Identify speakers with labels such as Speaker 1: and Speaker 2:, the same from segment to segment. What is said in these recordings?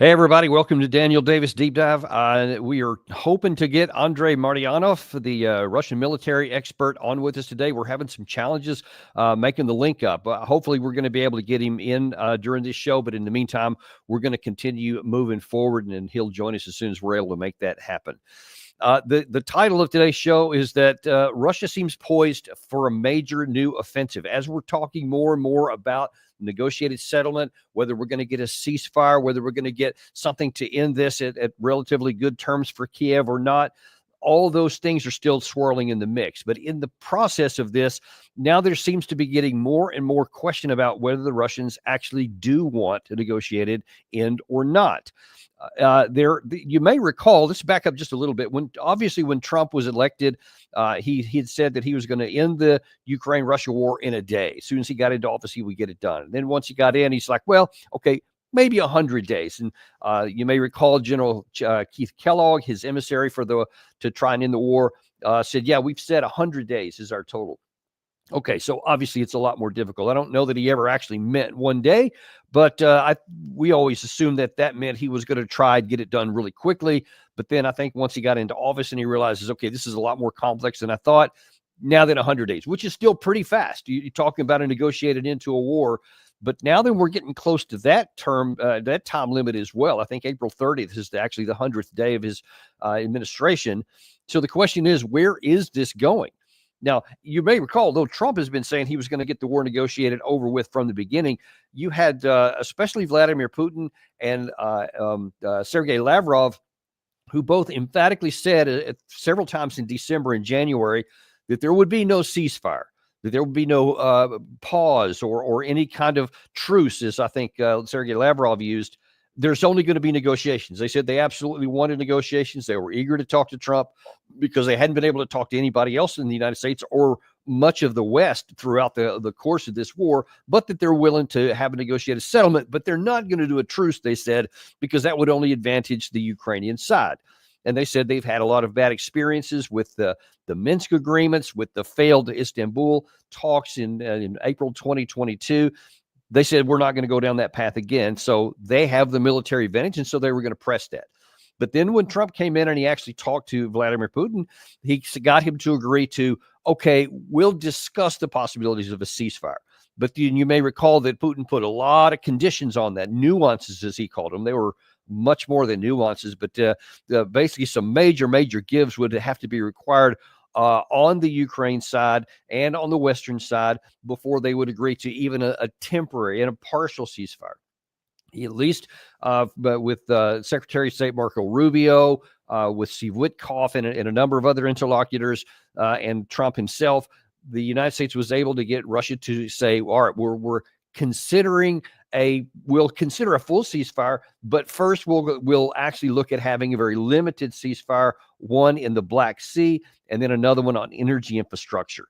Speaker 1: Hey, everybody. Welcome to Daniel Davis Deep Dive. We are hoping to get Andrei Martyanov, the Russian military expert, on with us today. We're having some challenges making the link up. Hopefully, we're going to be able to get him in during this show. But in the meantime, we're going to continue moving forward, and he'll join us as soon as we're able to make that happen. The title of today's show is that Russia seems poised for a major new offensive. As we're talking more and more about negotiated settlement, whether we're going to get a ceasefire, whether we're going to get something to end this at relatively good terms for Kyiv or not, all those things are still swirling in the mix. But in the process of this, now there seems to be getting more and more question about whether the Russians actually do want a negotiated end or not. You may recall, let's back up just a little bit. When Trump was elected, he had said that he was going to end the Ukraine-Russia war in a day. As soon as he got into office, he would get it done. And then once he got in, he's like, well, okay, maybe 100 days. And you may recall General Keith Kellogg, his emissary to try and end the war, said, yeah, we've said 100 days is our total. Okay, so obviously it's a lot more difficult. I don't know that he ever actually meant one day, but we always assumed that meant he was going to try and get it done really quickly. But then I think once he got into office and he realizes, okay, this is a lot more complex than I thought, now than 100 days, which is still pretty fast. You're talking about a negotiated end to a war. But now that we're getting close to that term, that time limit as well. I think April 30th is actually the 100th day of his administration. So the question is, where is this going? Now, you may recall, though Trump has been saying he was going to get the war negotiated over with from the beginning, you had especially Vladimir Putin and Sergei Lavrov, who both emphatically said several times in December and January that there would be no ceasefire, that there would be no pause or any kind of truce, as I think Sergei Lavrov used. There's only going to be negotiations. They said they absolutely wanted negotiations. They were eager to talk to Trump because they hadn't been able to talk to anybody else in the United States or much of the West throughout the course of this war, but that they're willing to have a negotiated settlement. But they're not going to do a truce, they said, because that would only advantage the Ukrainian side. And they said they've had a lot of bad experiences with the Minsk agreements, with the failed Istanbul talks in April 2022. They said, we're not going to go down that path again. So they have the military advantage, and so they were going to press that. But then when Trump came in and he actually talked to Vladimir Putin, he got him to agree to, okay, we'll discuss the possibilities of a ceasefire. But you may recall that Putin put a lot of conditions on that, nuances, as he called them. They were much more than nuances, but basically some major gives would have to be required on the Ukraine side and on the Western side before they would agree to even a temporary and a partial ceasefire. At least but with Secretary of State Marco Rubio, with Steve Witkoff and a number of other interlocutors, and Trump himself, the United States was able to get Russia to say, all right, we'll consider a full ceasefire, but first we'll actually look at having a very limited ceasefire, one in the Black Sea, and then another one on energy infrastructure.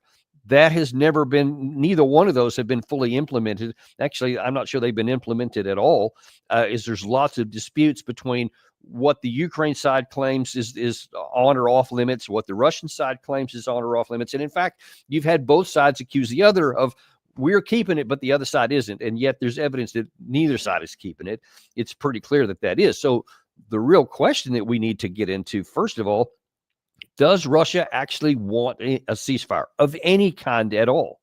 Speaker 1: That has never been, neither one of those have been fully implemented. Actually, I'm not sure they've been implemented at all. There's lots of disputes between what the Ukraine side claims is on or off limits, what the Russian side claims is on or off limits. And in fact, you've had both sides accuse the other of, we're keeping it, but the other side isn't. And yet there's evidence that neither side is keeping it. It's pretty clear that is. So the real question that we need to get into, first of all, does Russia actually want a ceasefire of any kind at all?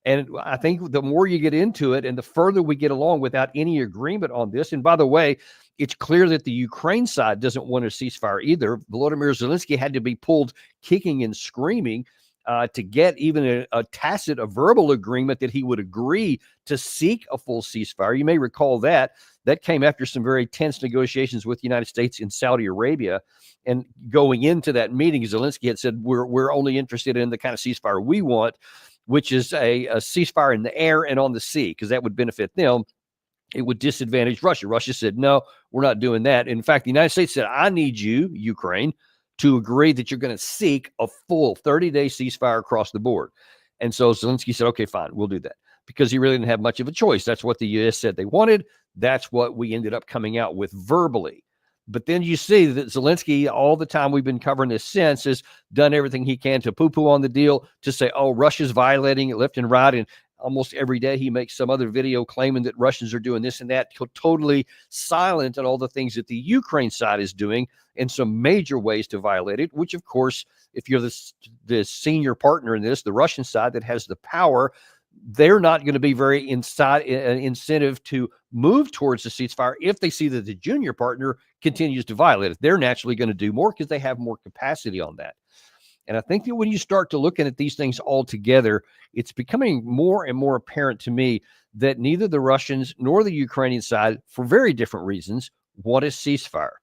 Speaker 1: And I think the more you get into it and the further we get along without any agreement on this, and by the way, it's clear that the Ukraine side doesn't want a ceasefire either. Volodymyr Zelensky had to be pulled kicking and screaming to get even a verbal agreement that he would agree to seek a full ceasefire. You may recall that came after some very tense negotiations with the United States in Saudi Arabia. And going into that meeting, Zelensky had said, we're only interested in the kind of ceasefire we want, which is a ceasefire in the air and on the sea, because that would benefit them. It would disadvantage Russia. Russia said, no, we're not doing that. In fact, the United States said, I need you, Ukraine, to agree that you're going to seek a full 30-day ceasefire across the board. And so Zelensky said, okay, fine, we'll do that, because he really didn't have much of a choice. That's what the U.S. said they wanted. That's what we ended up coming out with verbally. But then you see that Zelensky, all the time we've been covering this since, has done everything he can to poo-poo on the deal, to say, oh, Russia's violating it left and right. And almost every day he makes some other video claiming that Russians are doing this and that, totally silent on all the things that the Ukraine side is doing in some major ways to violate it, which, of course, if you're the senior partner in this, the Russian side that has the power, they're not going to be very incentive to move towards the ceasefire if they see that the junior partner continues to violate it. They're naturally going to do more because they have more capacity on that. And I think that when you start to looking at these things all together, it's becoming more and more apparent to me that neither the Russians nor the Ukrainian side, for very different reasons, want a ceasefire.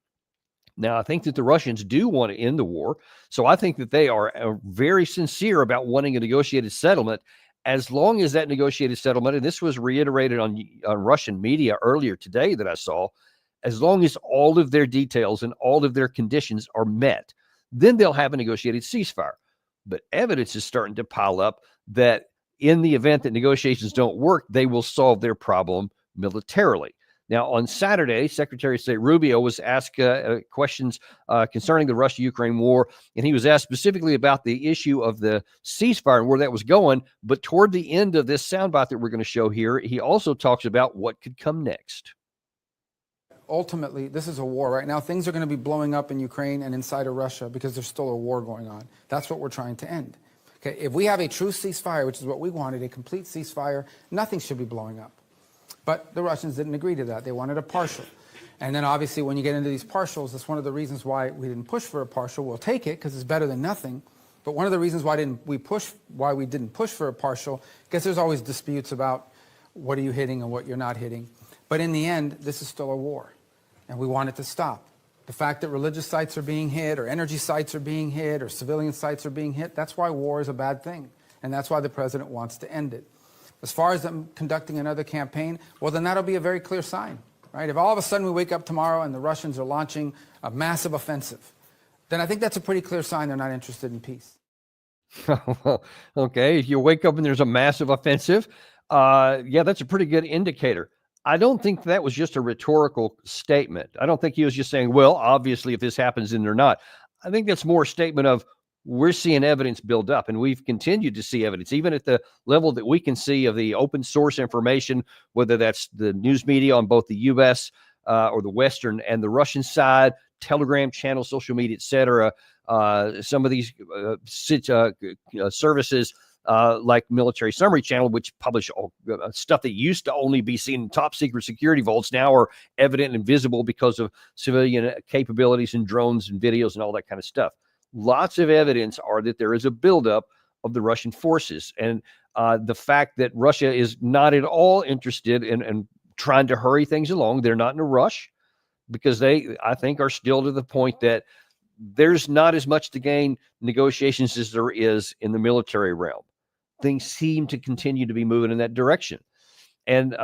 Speaker 1: Now, I think that the Russians do want to end the war. So I think that they are very sincere about wanting a negotiated settlement, as long as that negotiated settlement, and this was reiterated on Russian media earlier today that I saw, as long as all of their details and all of their conditions are met, then they'll have a negotiated ceasefire. But evidence is starting to pile up that in the event that negotiations don't work, they will solve their problem militarily. Now, on Saturday, Secretary of State Rubio was asked questions concerning the Russia-Ukraine war, and he was asked specifically about the issue of the ceasefire and where that was going. But toward the end of this soundbite that we're going to show here, he also talks about what could come next.
Speaker 2: Ultimately, this is a war. Right now, things are going to be blowing up in Ukraine and inside of Russia because there's still a war going on. That's what we're trying to end. Okay, if we have a true ceasefire, which is what we wanted, a complete ceasefire, nothing should be blowing up. But the Russians didn't agree to that. They wanted a partial. And then obviously when you get into these partials, that's one of the reasons why we didn't push for a partial. We'll take it because it's better than nothing. But one of the reasons why we didn't push for a partial, because there's always disputes about what are you hitting and what you're not hitting. But in the end, this is still a war. And we want it to stop. The fact that religious sites are being hit, or energy sites are being hit, or civilian sites are being hit, that's why war is a bad thing. And that's why the president wants to end it. As far as them conducting another campaign, well, then that'll be a very clear sign, right? If all of a sudden we wake up tomorrow and the Russians are launching a massive offensive, then I think that's a pretty clear sign they're not interested in peace.
Speaker 1: Okay, if you wake up and there's a massive offensive, yeah, that's a pretty good indicator. I don't think that was just a rhetorical statement. I don't think he was just saying, well, obviously, if this happens, then they're not. I think that's more a statement of, we're seeing evidence build up, and we've continued to see evidence, even at the level that we can see of the open source information, whether that's the news media on both the U.S. Or the Western and the Russian side, Telegram channels, social media, et cetera. Some of these services like Military Summary Channel, which publish stuff that used to only be seen in top secret security vaults, now are evident and visible because of civilian capabilities and drones and videos and all that kind of stuff. Lots of evidence are that there is a buildup of the Russian forces. And the fact that Russia is not at all interested in trying to hurry things along, they're not in a rush, because they, I think, are still to the point that there's not as much to gain negotiations as there is in the military realm. Things seem to continue to be moving in that direction. And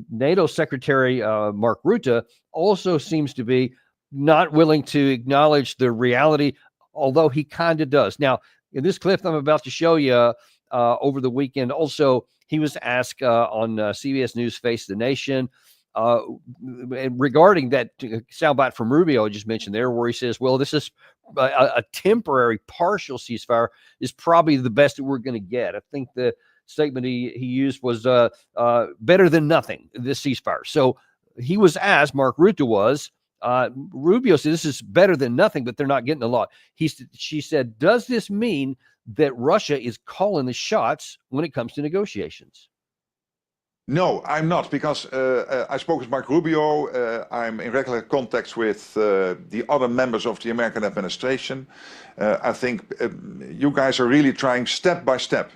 Speaker 1: NATO Secretary Mark Rutte also seems to be not willing to acknowledge the reality, although he kind of does. Now, in this clip I'm about to show you over the weekend, also, he was asked on CBS News Face the Nation regarding that soundbite from Rubio I just mentioned there, where he says, well, this is a temporary partial ceasefire is probably the best that we're going to get. I think the statement he used was better than nothing, this ceasefire. So he was asked, Mark Rutte was, Rubio said this is better than nothing, but they're not getting a lot. She said, does this mean that Russia is calling the shots when it comes to negotiations?
Speaker 3: No, I'm not, because I spoke with Mark Rubio. I'm in regular contact with the other members of the American administration. I think you guys are really trying step by step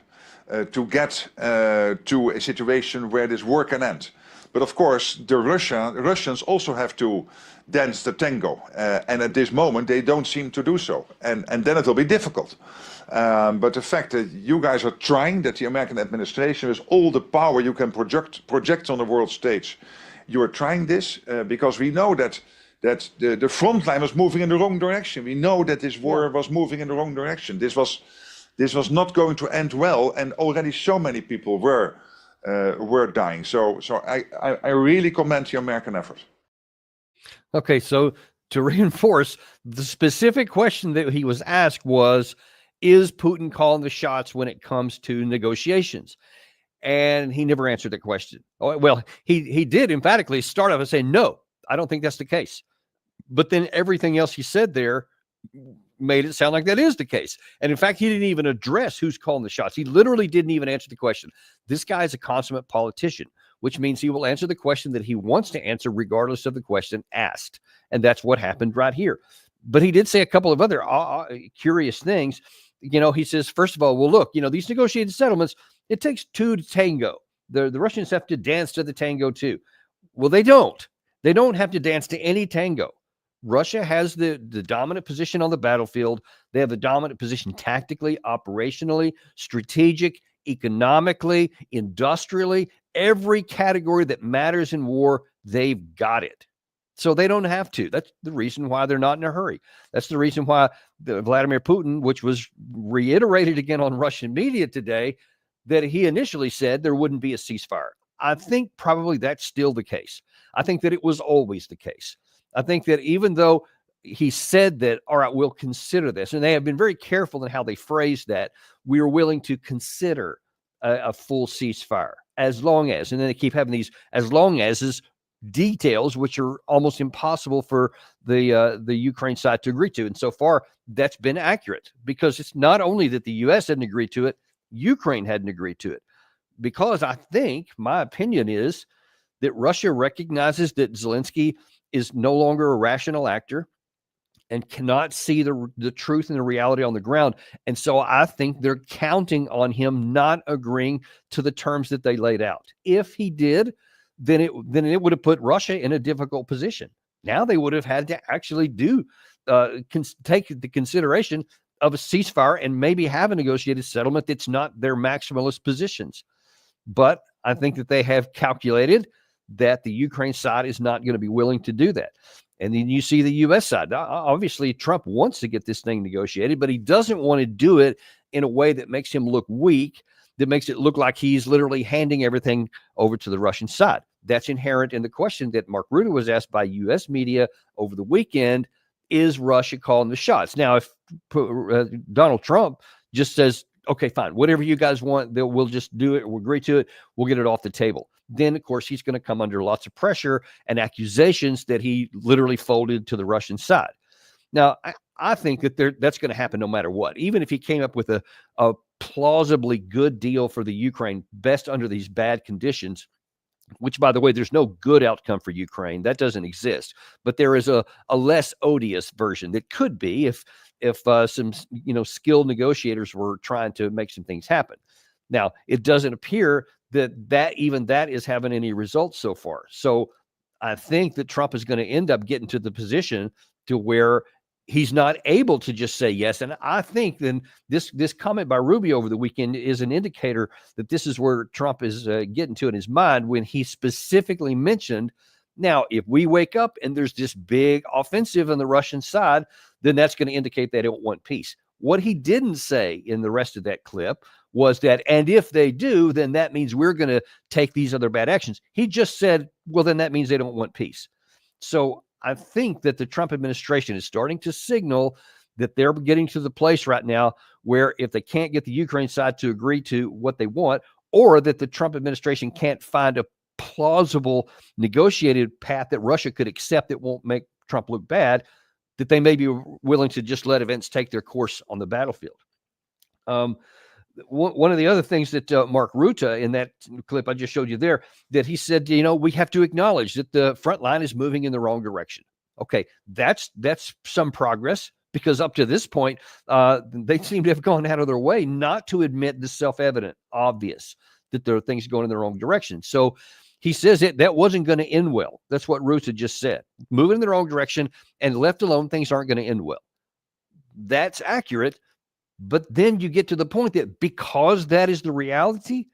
Speaker 3: to get to a situation where this war can end. But of course, the Russians also have to dance the tango. And at this moment, they don't seem to do so. And then it will be difficult. But the fact that you guys are trying, that the American administration, with all the power you can project on the world stage, you are trying this because we know that the front line was moving in the wrong direction. We know that this war was moving in the wrong direction. This was not going to end well, and already so many people were dying. So I really commend the American effort.
Speaker 1: Okay, so to reinforce, the specific question that he was asked was, is Putin calling the shots when it comes to negotiations? And he never answered the question. Oh, well, he did emphatically start off and say, no, I don't think that's the case. But then everything else he said there made it sound like that is the case. And in fact, he didn't even address who's calling the shots. He literally didn't even answer the question. This guy is a consummate politician, which means he will answer the question that he wants to answer regardless of the question asked. And that's what happened right here. But he did say a couple of other curious things. He says, first of all, well, look, these negotiated settlements, it takes two to tango. The Russians have to dance to the tango too. Well, they don't. They don't have to dance to any tango. Russia has the dominant position on the battlefield. They have the dominant position tactically, operationally, strategic, economically, industrially, every category that matters in war, they've got it. So they don't have to. That's the reason why they're not in a hurry. That's the reason why Vladimir Putin, which was reiterated again on Russian media today, that he initially said there wouldn't be a ceasefire. I think probably that's still the case. I think that it was always the case. I think that even though he said that, all right, we'll consider this, and they have been very careful in how they phrased that, we are willing to consider a full ceasefire as long as, and then they keep having these as long as details, which are almost impossible for the Ukraine side to agree to. And so far, that's been accurate because it's not only that the U.S. hadn't agreed to it, Ukraine hadn't agreed to it. Because I think my opinion is that Russia recognizes that Zelensky is no longer a rational actor and cannot see the truth and the reality on the ground. And so I think they're counting on him not agreeing to the terms that they laid out. If he did, then it would have put Russia in a difficult position. Now they would have had to actually take the consideration of a ceasefire and maybe have a negotiated settlement that's not their maximalist positions. But I think that they have calculated that the Ukraine side is not going to be willing to do that. And then you see the U.S. side. Obviously, Trump wants to get this thing negotiated, but he doesn't want to do it in a way that makes him look weak, that makes it look like he's literally handing everything over to the Russian side. That's inherent in the question that Mark Rutte was asked by U.S. media over the weekend. Is Russia calling the shots? Now, if Donald Trump just says, okay, fine, whatever you guys want, we'll just do it, we'll agree to it, we'll get it off the table. Then, of course, he's going to come under lots of pressure and accusations that he literally folded to the Russian side. Now, I think that that's going to happen no matter what. Even if he came up with a plausibly good deal for the Ukraine, best under these bad conditions, which, by the way, there's no good outcome for Ukraine. That doesn't exist. But there is a less odious version that could be if some skilled negotiators were trying to make some things happen. Now, it doesn't appear that even that is having any results so far. So I think that Trump is going to end up getting to the position to where he's not able to just say yes. And I think then this comment by Rubio over the weekend is an indicator that this is where Trump is getting to in his mind when he specifically mentioned, now, if we wake up and there's this big offensive on the Russian side, then that's going to indicate they don't want peace. What he didn't say in the rest of that clip was that, and if they do, then that means we're going to take these other bad actions. He just said, well, then that means they don't want peace. So I think that the Trump administration is starting to signal that they're getting to the place right now where if they can't get the Ukraine side to agree to what they want, or that the Trump administration can't find a plausible negotiated path that Russia could accept that won't make Trump look bad, that they may be willing to just let events take their course on the battlefield. One of the other things that Mark Rutte, in that clip I just showed you there, that he said, we have to acknowledge that the front line is moving in the wrong direction. Okay, that's some progress, because up to this point, they seem to have gone out of their way not to admit the self-evident, obvious, that there are things going in the wrong direction. So he says that wasn't going to end well. That's what Rutte just said. Moving in the wrong direction and left alone, things aren't going to end well. That's accurate. But then you get to the point that because that is the reality,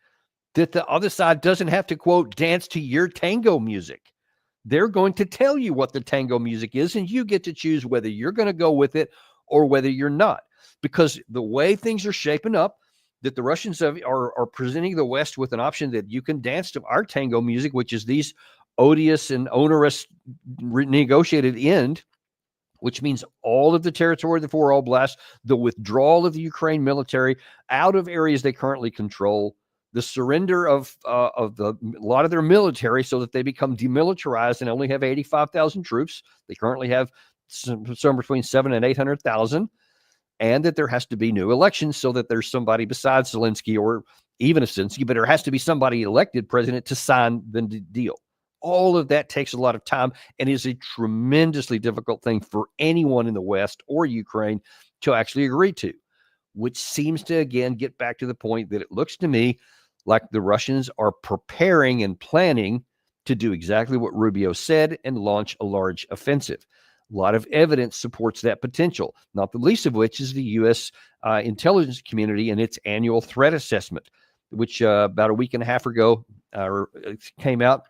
Speaker 1: that the other side doesn't have to, quote, dance to your tango music. They're going to tell you what the tango music is, and you get to choose whether you're going to go with it or whether you're not. Because the way things are shaping up, that the Russians are presenting the West with an option that you can dance to our tango music, which is these odious and onerous negotiated end, which means all of the territory of the four oblasts, the withdrawal of the Ukraine military out of areas they currently control, the surrender of a lot of their military so that they become demilitarized and only have 85,000 troops. They currently have somewhere between 700,000 and 800,000, and that there has to be new elections so that there's somebody besides Zelensky, or even if Zelensky, but there has to be somebody elected president to sign the deal. All of that takes a lot of time and is a tremendously difficult thing for anyone in the West or Ukraine to actually agree to, which seems to, again, get back to the point that it looks to me like the Russians are preparing and planning to do exactly what Rubio said and launch a large offensive. A lot of evidence supports that potential, not the least of which is the U.S. Intelligence community and its annual threat assessment, which about a week and a half ago came out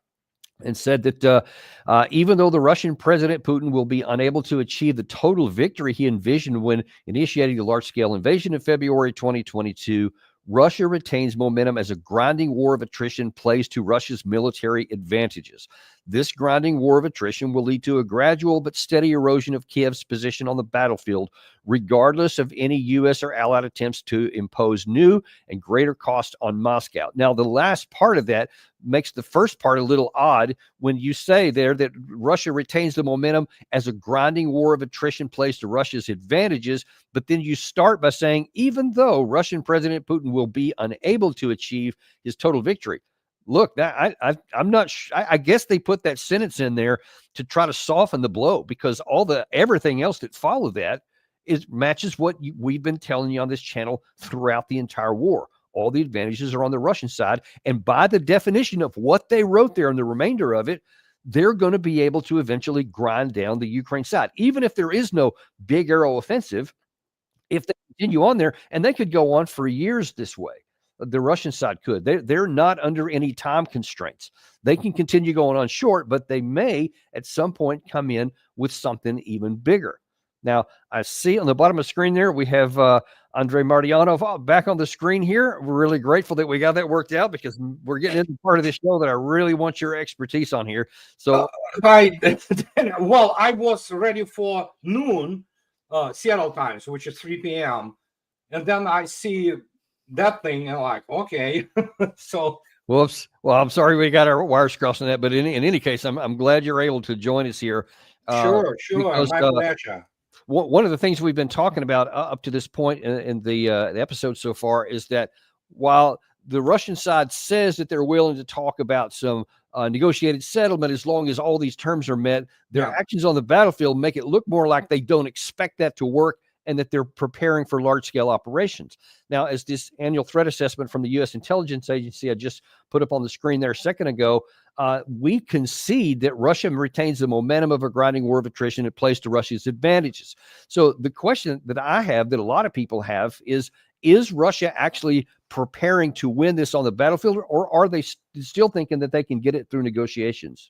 Speaker 1: and said that even though the Russian President Putin will be unable to achieve the total victory he envisioned when initiating the large-scale invasion in February 2022, Russia retains momentum as a grinding war of attrition plays to Russia's military advantages. This grinding war of attrition will lead to a gradual but steady erosion of Kyiv's position on the battlefield, regardless of any U.S. or allied attempts to impose new and greater cost on Moscow. Now, the last part of that makes the first part a little odd when you say there that Russia retains the momentum as a grinding war of attrition plays to Russia's advantages, but then you start by saying, even though Russian President Putin will be unable to achieve his total victory. Look, that I'm not. I guess they put that sentence in there to try to soften the blow, because everything else that followed that matches what we've been telling you on this channel throughout the entire war. All the advantages are on the Russian side, and by the definition of what they wrote there and the remainder of it, they're going to be able to eventually grind down the Ukraine side, even if there is no big arrow offensive. If they continue on there, and they could go on for years this way. The Russian side could. They're not under any time constraints. They can continue going on short, but they may at some point come in with something even bigger. Now, I see on the bottom of the screen there, we have Andrei Martyanov back on the screen here. We're really grateful that we got that worked out, because we're getting into part of this show that I really want your expertise on here. So,
Speaker 4: well, I was ready for noon Seattle times, which is 3 p.m. And then I see that thing and like, okay. So
Speaker 1: whoops. Well, I'm sorry we got our wires crossed on that, but in any case, I'm glad you're able to join us here.
Speaker 4: Sure,
Speaker 1: because,
Speaker 4: my pleasure.
Speaker 1: One of the things we've been talking about up to this point in the episode so far is that while the Russian side says that they're willing to talk about some negotiated settlement as long as all these terms are met, their actions on the battlefield make it look more like they don't expect that to work, and that they're preparing for large-scale operations. Now, as this annual threat assessment from the U.S. Intelligence Agency I just put up on the screen there a second ago, we concede that Russia retains the momentum of a grinding war of attrition. It plays to Russia's advantages. So the question that I have, that a lot of people have, is Russia actually preparing to win this on the battlefield, or are they still thinking that they can get it through negotiations?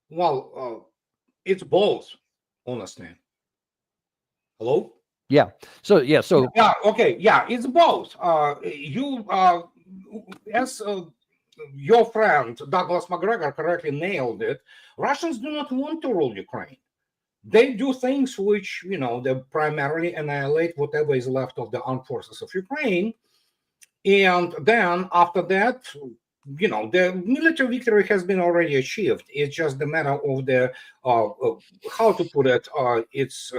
Speaker 4: Well, it's both, honestly. Hello?
Speaker 1: Yeah. So
Speaker 4: yeah. Okay. Yeah, it's both. As your friend Douglas McGregor correctly nailed it, Russians do not want to rule Ukraine. They do things which, they primarily annihilate whatever is left of the armed forces of Ukraine. And then after that, the military victory has been already achieved. It's just the matter of the, how to put it, it's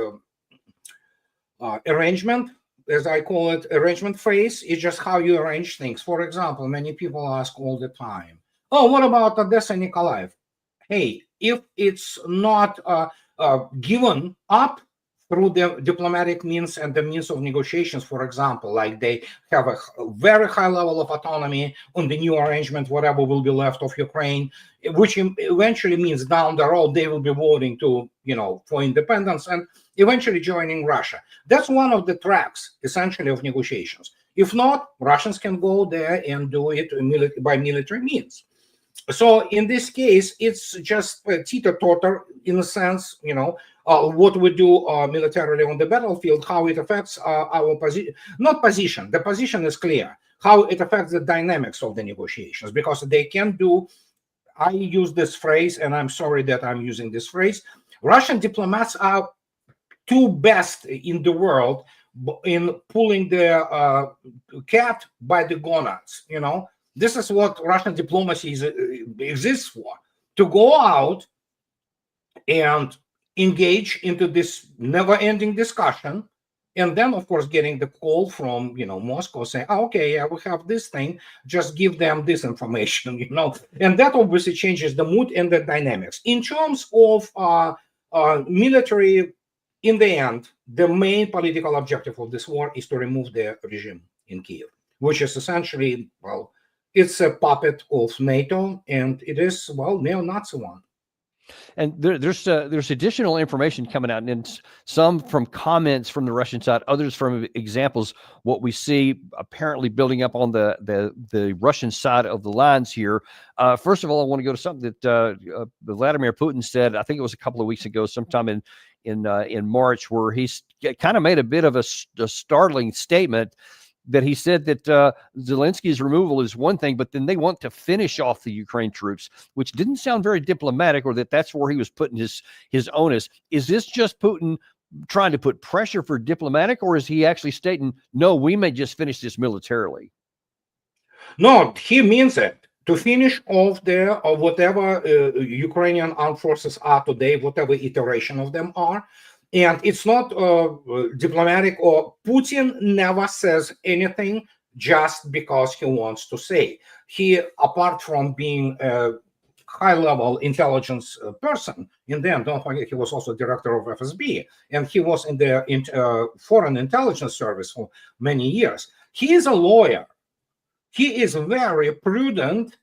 Speaker 4: arrangement, as I call it, arrangement phase. Is just how you arrange things. For example, many people ask all the time, oh, what about Odessa and Nikolaev? Hey, if it's not given up through the diplomatic means and the means of negotiations, for example, like they have a very high level of autonomy on the new arrangement, whatever will be left of Ukraine, which eventually means down the road they will be voting to, for independence and eventually joining Russia. That's one of the tracks, essentially, of negotiations. If not, Russians can go there and do it by military means. So in this case, it's just teeter-totter in a sense, what we do militarily on the battlefield, how it affects our position, not position, the position is clear, how it affects the dynamics of the negotiations, because they can do, I use this phrase, and I'm sorry that I'm using this phrase, Russian diplomats are two best in the world in pulling the cat by the gonads. This is what Russian diplomacy exists for: to go out and engage into this never-ending discussion, and then, of course, getting the call from Moscow saying, okay, yeah, we have this thing, just give them this information, and that obviously changes the mood and the dynamics. In terms of military, in the end, the main political objective of this war is to remove the regime in Kyiv, which is essentially, well, it's a puppet of NATO, and it is, well, neo-Nazi one.
Speaker 1: And there's additional information coming out, and some from comments from the Russian side, others from examples. What we see apparently building up on the Russian side of the lines here. First of all, I want to go to something that Vladimir Putin said. I think it was a couple of weeks ago, sometime in March, where he's kind of made a bit of a startling statement. That he said that Zelensky's removal is one thing, but then they want to finish off the Ukraine troops, which didn't sound very diplomatic, or that's where he was putting his onus. Is this just Putin trying to put pressure for diplomatic, or is he actually stating, no, we may just finish this militarily?
Speaker 4: No, he means it. To finish off whatever Ukrainian armed forces are today, whatever iteration of them are. And it's not diplomatic, or Putin never says anything just because he wants to say. He, apart from being a high-level intelligence person, and then don't forget, he was also director of FSB, and he was in the Foreign Intelligence Service for many years. He is a lawyer. He is very prudent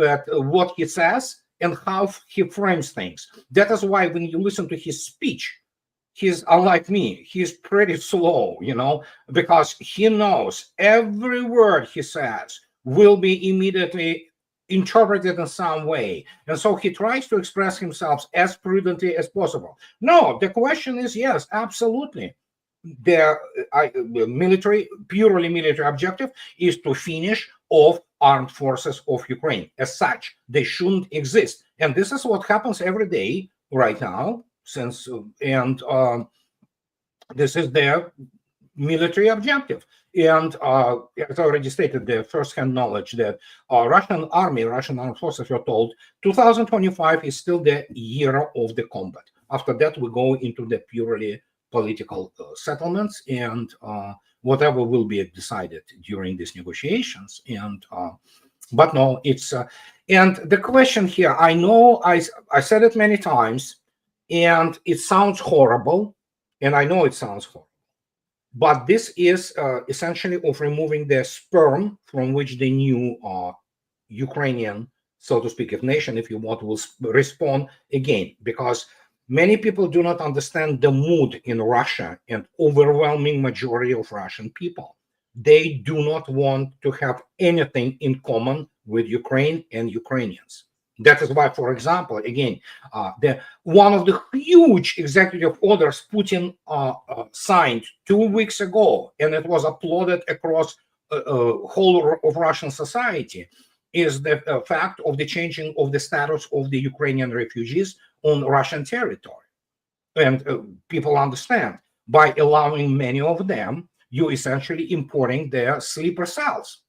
Speaker 4: at what he says and how he frames things. That is why when you listen to his speech, he's unlike me. He's pretty slow, because he knows every word he says will be immediately interpreted in some way. And so he tries to express himself as prudently as possible. No, the question is, yes, absolutely. The purely military objective is to finish off armed forces of Ukraine. As such, they shouldn't exist. And this is what happens every day right now. This is their military objective. And as I already stated, the first-hand knowledge that Russian armed forces were told 2025 is still the year of the combat. After that, we go into the purely political settlements and whatever will be decided during these negotiations. And but no, it's and the question here, I know I said it many times, and it sounds horrible, and I know it sounds horrible, but this is essentially of removing the sperm from which the new Ukrainian, so to speak, nation, if you want, will respond again, because many people do not understand the mood in Russia, and overwhelming majority of Russian people. They do not want to have anything in common with Ukraine and Ukrainians. That is why, for example, again, one of the huge executive orders Putin signed 2 weeks ago, and it was applauded across whole of Russian society, is the fact of the changing of the status of the Ukrainian refugees on Russian territory. And people understand, by allowing many of them, you essentially importing their sleeper cells.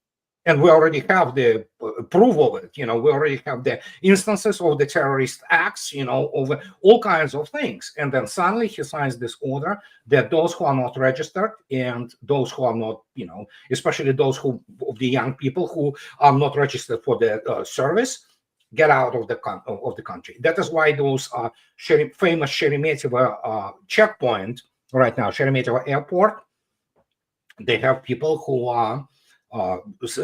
Speaker 4: And we already have the proof of it. We already have the instances of the terrorist acts, of all kinds of things. And then suddenly he signs this order that those who are not registered and those who are not, especially those of the young people who are not registered for the service, get out of the country. That is why those famous Sheremetyevo checkpoint right now, Sheremetyevo airport, they have people who are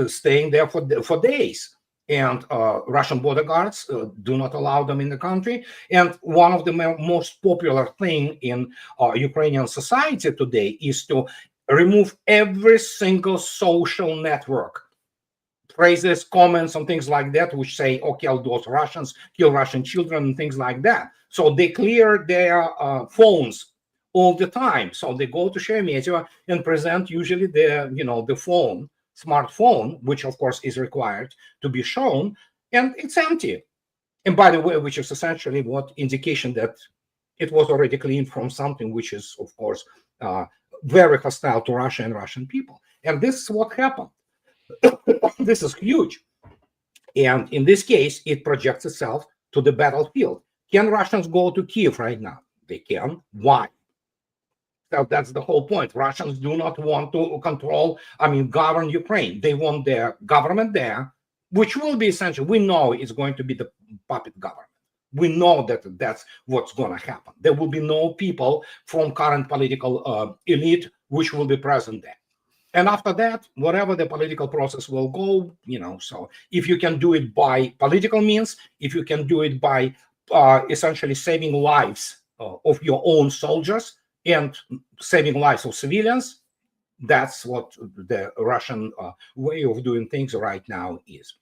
Speaker 4: staying there for days, and Russian border guards do not allow them in the country. And one of the most popular thing in Ukrainian society today is to remove every single social network. Phrases, comments, and things like that, which say, "Oh, kill those Russians, kill Russian children," and things like that. So they clear their phones all the time. So they go to Sheremetyevo and present usually the phone, smartphone, which of course is required to be shown, and it's empty. And by the way, which is essentially what indication that it was already cleaned from something which is, of course, very hostile to Russia and Russian people. And this is what happened. This is huge. And in this case, it projects itself to the battlefield. Can Russians go to Kyiv right now? They can. Why? So that's the whole point. Russians do not want to govern Ukraine. They want their government there, which will be essential. We know it's going to be the puppet government. We know that that's what's going to happen. There will be no people from current political elite which will be present there. And after that, whatever the political process will go, so if you can do it by political means, if you can do it by essentially saving lives of your own soldiers and saving lives of civilians, that's what the Russian way of doing things right now is.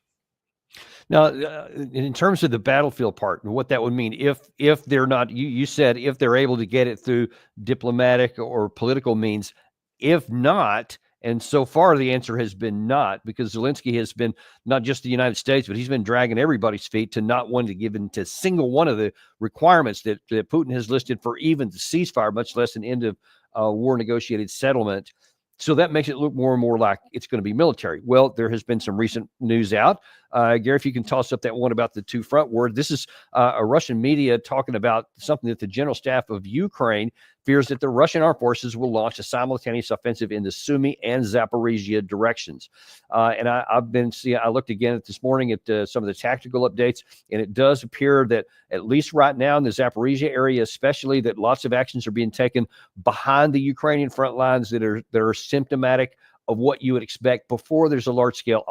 Speaker 1: Now, in terms of the battlefield part and what that would mean, if they're not, you said if they're able to get it through diplomatic or political means, if not, and so far the answer has been not, because Zelensky has been not just the United States, but he's been dragging everybody's feet to not want to give in to single one of the requirements that Putin has listed for even the ceasefire, much less an end of war negotiated settlement. So that makes it look more and more like it's going to be military. Well, there has been some recent news out. Gary, if you can toss up that one about the two front word. This is a Russian media talking about something that the General Staff of Ukraine fears that the Russian armed forces will launch a simultaneous offensive in the Sumy and Zaporizhia directions. And I looked again at this morning at some of the tactical updates, and it does appear that at least right now in the Zaporizhia area, especially, that lots of actions are being taken behind the Ukrainian front lines that are symptomatic of what you would expect before there's a large-scale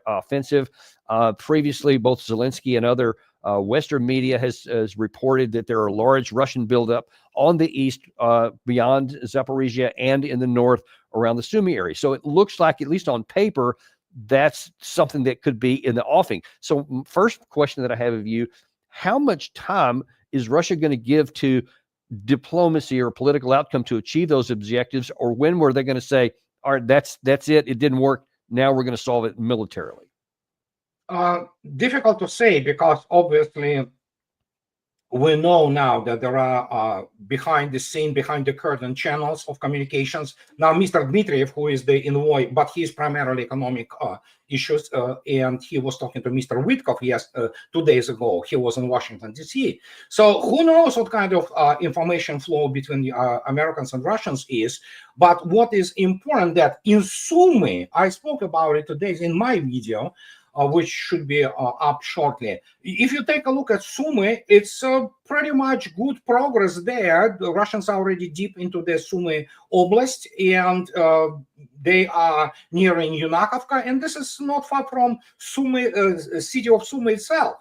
Speaker 1: offensive. Previously, both Zelensky and other Western media has reported that there are large Russian buildup on the east beyond Zaporizhia and in the north around the Sumy area. So it looks like, at least on paper, that's something that could be in the offing. So first question that I have of you, how much time is Russia going to give to diplomacy or political outcome to achieve those objectives? Or when were they going to say, all right, that's it, it didn't work, now we're going to solve it militarily?
Speaker 4: Difficult to say, because obviously we know now that there are behind the scene, behind the curtain channels of communications. Now, Mr. Dmitriev, who is the envoy, but he's primarily economic issues, and he was talking to Mr. Witkov 2 days ago. He was in Washington, D.C. So who knows what kind of information flow between the Americans and Russians is. But what is important, that in Sumy, I spoke about it today in my video, which should be up shortly. If you take a look at Sumy, it's pretty much good progress there. The Russians are already deep into the Sumy Oblast, and they are nearing Yunakovka, and this is not far from Sumy, city of Sumy itself.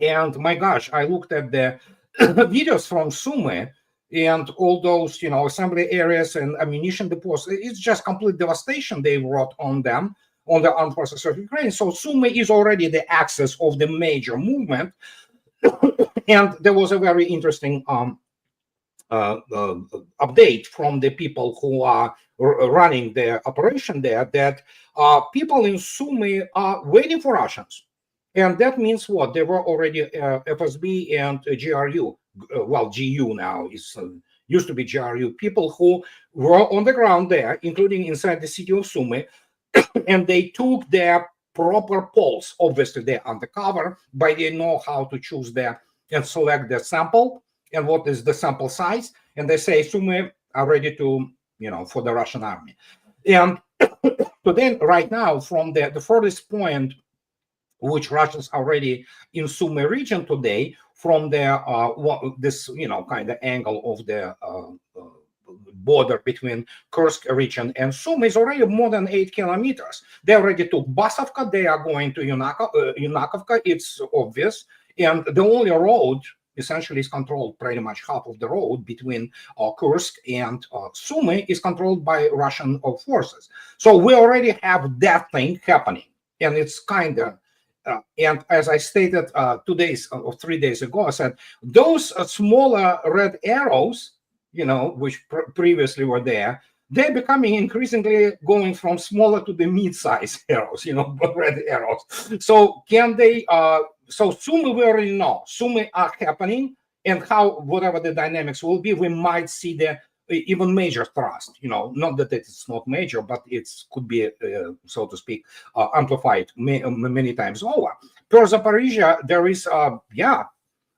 Speaker 4: And my gosh, I looked at the videos from Sumy, and all those, assembly areas and ammunition depots. It's just complete devastation they wrought on them, on the armed forces of Ukraine. So Sumy is already the axis of the major movement. And there was a very interesting update from the people who are running the operation there, that people in Sumy are waiting for Russians. And that means what? There were already FSB and GRU. Well, GU now is used to be GRU. People who were on the ground there, including inside the city of Sumy, and they took their proper polls. Obviously, they're undercover, but they know how to choose their and select the sample and what is the sample size. And they say Sumy are ready to, for the Russian army. And so then, right now, from the furthest point, which Russians are already in Sumy region today, from the this kind of angle of the border between Kursk region and Sumy is already more than 8 kilometers. They already took Basovka. They are going to Yunakovka. It's obvious. And the only road essentially is controlled, pretty much half of the road between Kursk and Sumy is controlled by Russian forces. So we already have that thing happening. And it's kind of, and as I stated 2 days or 3 days ago, I said, those smaller red arrows, which previously were there, they're becoming increasingly going from smaller to the mid-size arrows, red arrows. So can they, so Sumy we already know, Sumy are happening, and how, whatever the dynamics will be, we might see the even major thrust. Not that it's not major, but it could be, so to speak, amplified many times over. Per Zaporizhia, there is,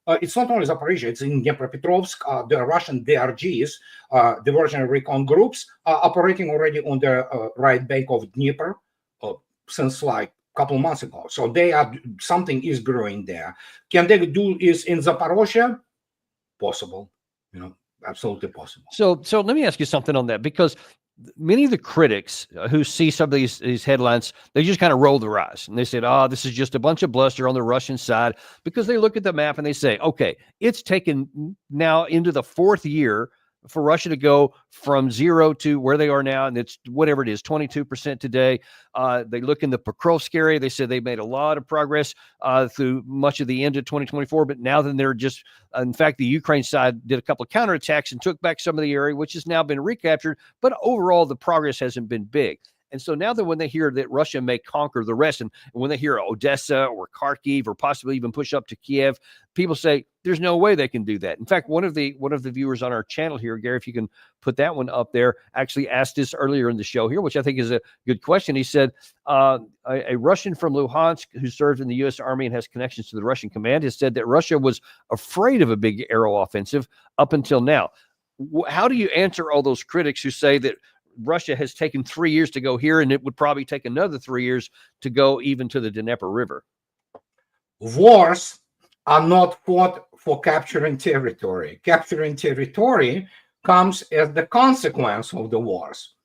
Speaker 4: it's not only Zaporizhia, it's in Dnepropetrovsk. The Russian DRGs, diversionary recon groups, are operating already on the right bank of Dnieper since like a couple months ago. So something is brewing there. Can they do is in Zaporozhye? Possible, absolutely possible.
Speaker 1: So let me ask you something on that, because many of the critics who see some of these headlines, they just kind of roll their eyes and they said, "Oh, this is just a bunch of bluster on the Russian side," because they look at the map and they say, "Okay, it's taken now into the fourth year for Russia to go from 0 to where they are now, and it's whatever it is, 22% today." They look in the Pokrovsk area. They said they made a lot of progress through much of the end of 2024, but now then they're just, in fact, the Ukraine side did a couple of counterattacks and took back some of the area, which has now been recaptured. But overall, the progress hasn't been big. And so now that when they hear that Russia may conquer the rest, and when they hear Odessa or Kharkiv or possibly even push up to Kyiv, people say there's no way they can do that. In fact, one of the viewers on our channel here, Gary, if you can put that one up there, actually asked this earlier in the show here, which I think is a good question. He said, a Russian from Luhansk who served in the U.S. Army and has connections to the Russian command has said that Russia was afraid of a big aero offensive up until now. How do you answer all those critics who say that Russia has taken 3 years to go here, and it would probably take another 3 years to go even to the Dnieper River?
Speaker 4: Wars are not fought for capturing territory. Capturing territory comes as the consequence of the wars.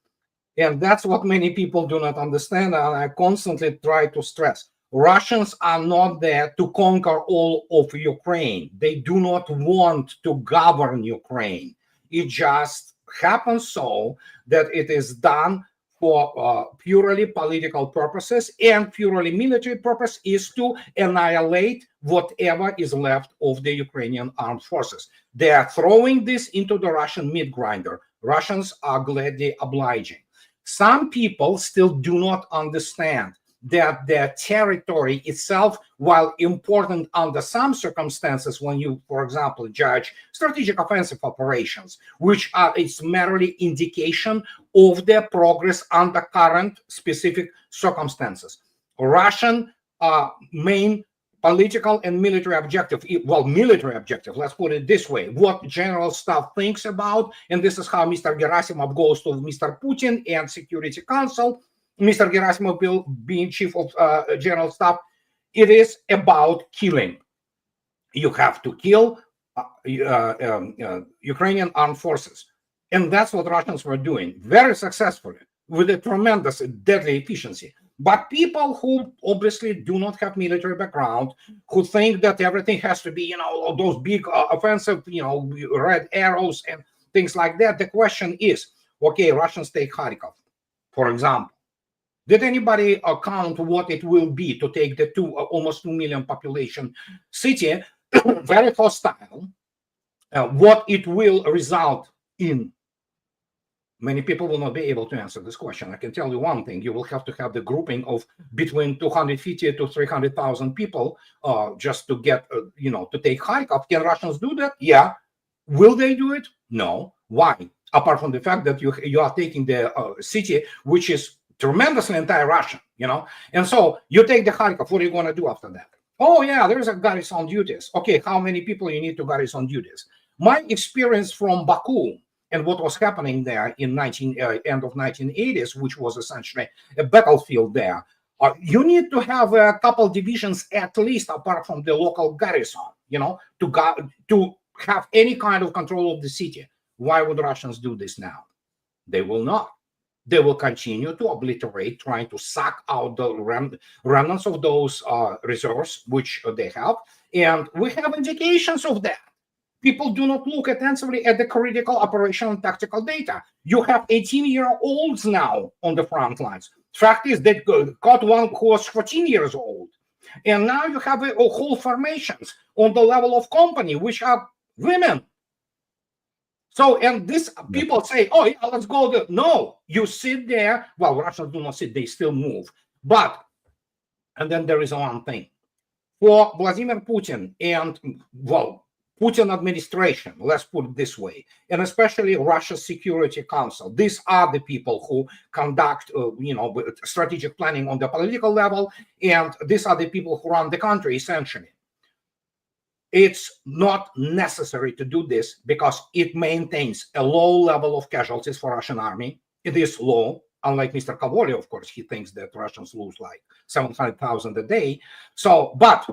Speaker 4: And that's what many people do not understand, and I constantly try to stress. Russians are not there to conquer all of Ukraine. They do not want to govern Ukraine. It just happens so that it is done for purely political purposes, and purely military purpose is to annihilate whatever is left of the Ukrainian armed forces. They are throwing this into the Russian meat grinder. Russians are gladly obliging. Some people still do not understand that their territory itself, while important under some circumstances, when you, for example, judge strategic offensive operations, which are its merely indication of their progress under current specific circumstances. Russian main political and military objective, military objective, let's put it this way, what general staff thinks about, and this is how Mr. Gerasimov goes to Mr. Putin and Security Council, Mr. Gerasimov being chief of general staff, it is about killing. You have to kill Ukrainian armed forces. And that's what Russians were doing very successfully with a tremendous, deadly efficiency. But people who obviously do not have military background, who think that everything has to be, those big offensive, red arrows and things like that. The question is, okay, Russians take Kharkov, for example. Did anybody count what it will be to take the almost 2 million population city, very hostile, what it will result in? Many people will not be able to answer this question. I can tell you one thing: you will have to have the grouping of between 250 to 300,000 people just to get, to take Kharkov. Can Russians do that? Yeah. Will they do it? No. Why? Apart from the fact that you are taking the city, which is tremendously anti-Russian, and so you take the Kharkov. What are you going to do after that? Oh yeah, there's a garrison duties. Okay, how many people you need to garrison duties? My experience from Baku and what was happening there in end of 1980s, which was essentially a battlefield there, you need to have a couple divisions at least, apart from the local garrison, to have any kind of control of the city. Why would Russians do this now? They will not. They will continue to obliterate, trying to suck out the remnants of those reserves which they have. And we have indications of that. People do not look attentively at the critical operational and tactical data. You have 18-year-olds now on the front lines. Fact is, they caught one who was 14 years old. And now you have a whole formations on the level of company, which are women. So, and this people say, oh, yeah, let's go there. No, you sit there. Well, Russians do not sit, they still move. But, and then there is one thing. For Vladimir Putin and, Putin administration, let's put it this way, and especially Russia's Security Council. These are the people who conduct, strategic planning on the political level, and these are the people who run the country, essentially. It's not necessary to do this because it maintains a low level of casualties for Russian army. It is low, unlike Mr. Kavoly, of course. He thinks that Russians lose like 700,000 a day. So, but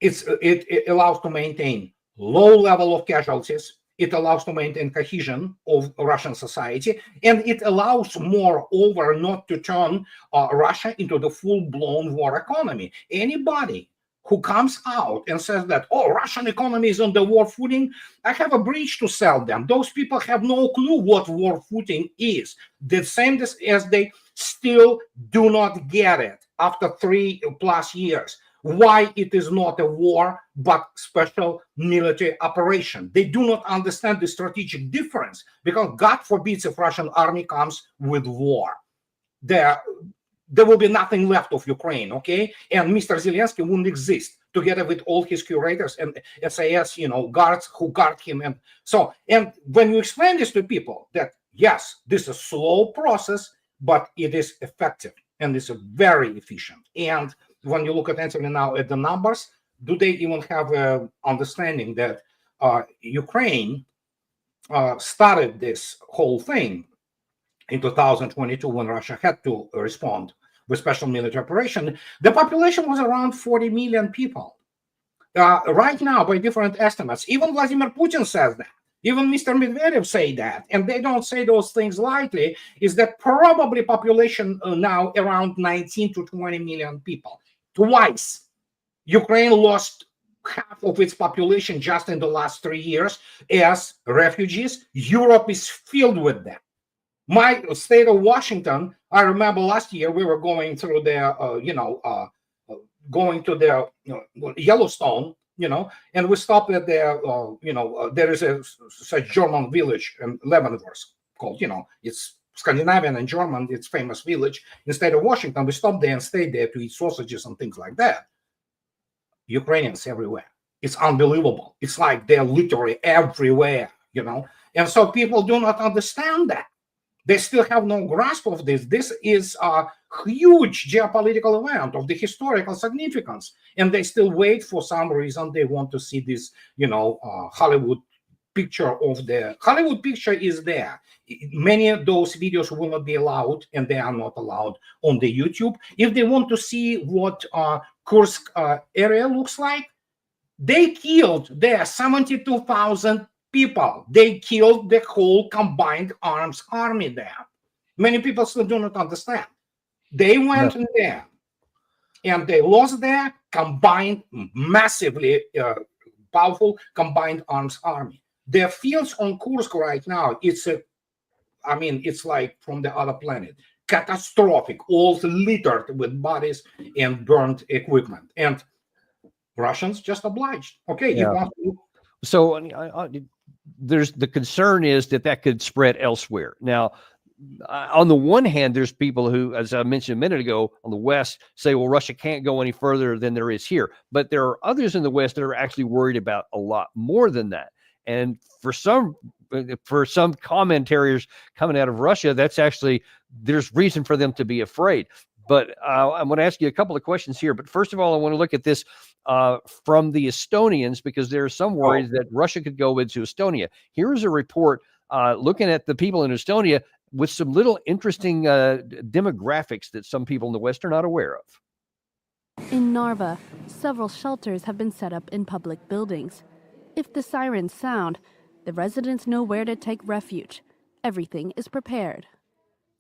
Speaker 4: it allows to maintain low level of casualties. It allows to maintain cohesion of Russian society, and it allows, moreover, not to turn Russia into the full-blown war economy. Anybody who comes out and says that, oh, Russian economy is on the war footing, I have a bridge to sell them. Those people have no clue what war footing is. The same as they still do not get it after 3+ years. Why it is not a war, but special military operation. They do not understand the strategic difference, because God forbids if Russian army comes with war. There will be nothing left of Ukraine, okay? And Mr. Zelensky wouldn't exist, together with all his curators and SAS, guards who guard him. And when you explain this to people, that yes, this is a slow process, but it is effective and it's very efficient. And when you look attentively now at the numbers, do they even have an understanding that Ukraine started this whole thing in 2022 when Russia had to respond with special military operation? The population was around 40 million people. Right now, by different estimates, even Vladimir Putin says that. Even Mr. Medvedev say that, and they don't say those things lightly, is that probably population now around 19 to 20 million people. Twice. Ukraine lost half of its population just in the last 3 years as refugees. Europe is filled with them. My state of Washington, I remember last year we were going through the, going to the Yellowstone, and we stopped at the, there is such German village in Leavenworth called, it's Scandinavian and German, it's famous village. Instead of Washington, we stopped there and stayed there to eat sausages and things like that. Ukrainians everywhere. It's unbelievable. It's like they're literally everywhere, And so people do not understand that. They still have no grasp of this. This is a huge geopolitical event of the historical significance. And they still wait for some reason. They want to see this, Hollywood picture of the Hollywood picture is there. Many of those videos will not be allowed, and they are not allowed on the YouTube. If they want to see what Kursk area looks like, they killed there 72,000 people. They killed the whole combined arms army there. Many people still do not understand. They went in there and they lost their combined, massively powerful combined arms army. Their fields on Kursk right now, it's like from the other planet. Catastrophic, all littered with bodies and burned equipment. And Russians just obliged. Okay, you want to.
Speaker 1: So there's the concern is that could spread elsewhere. Now, on the one hand, there's people who, as I mentioned a minute ago, on the West say, well, Russia can't go any further than there is here. But there are others in the West that are actually worried about a lot more than that. And for some commentators coming out of Russia, there's reason for them to be afraid. But I'm going to ask you a couple of questions here. But first of all, I want to look at this from the Estonians, because there are some worries that Russia could go into Estonia. Here's a report looking at the people in Estonia with some little interesting demographics that some people in the West are not aware of.
Speaker 5: In Narva, several shelters have been set up in public buildings. If the sirens sound, the residents know where to take refuge. Everything is prepared.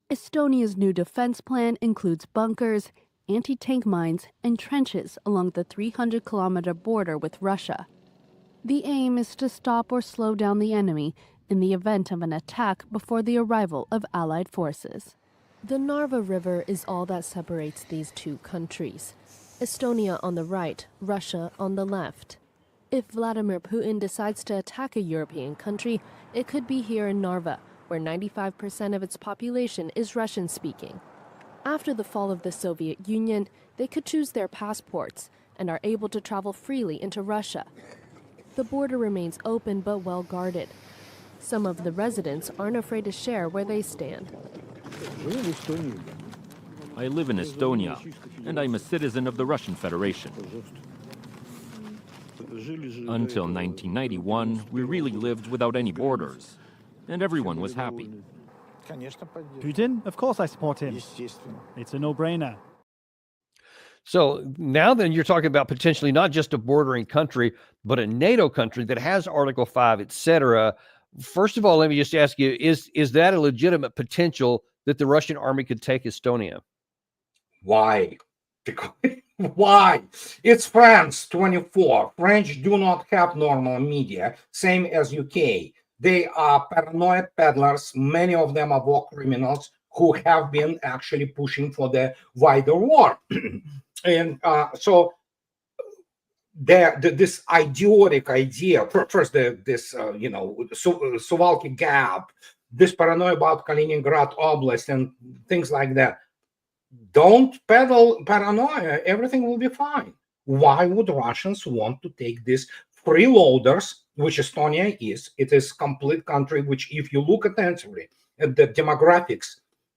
Speaker 5: Estonia's new defense plan includes bunkers, anti-tank mines, and trenches along the 300-kilometer border with Russia. The aim is to stop or slow down the enemy in the event of an attack before the arrival of Allied forces.
Speaker 6: The Narva River is all that separates these two countries. Estonia on the right, Russia on the left. If Vladimir Putin decides to attack a European country, it could be here in Narva, where 95% of its population is Russian-speaking. After the fall of the Soviet Union, they could choose their passports and are able to travel freely into Russia. The border remains open but well guarded. Some of the residents aren't afraid to share where they stand.
Speaker 7: I live in Estonia, and I'm a citizen of the Russian Federation. Until 1991, we really lived without any borders, and everyone was happy.
Speaker 8: Putin? Of course I support him. It's a no-brainer.
Speaker 1: So now then you're talking about potentially not just a bordering country, but a NATO country that has Article 5, et cetera. First of all, let me just ask you, is that a legitimate potential that the Russian army could take Estonia?
Speaker 4: Why? Why? It's France 24. French do not have normal media, same as UK. They are paranoid peddlers. Many of them are war criminals who have been actually pushing for the wider war. And so this idiotic idea, first this Suwalki Gap, this paranoia about Kaliningrad Oblast and things like that. Don't peddle paranoia. Everything will be fine. Why would Russians want to take these freeloaders, which Estonia is? It is a complete country, which if you look attentively at the demographics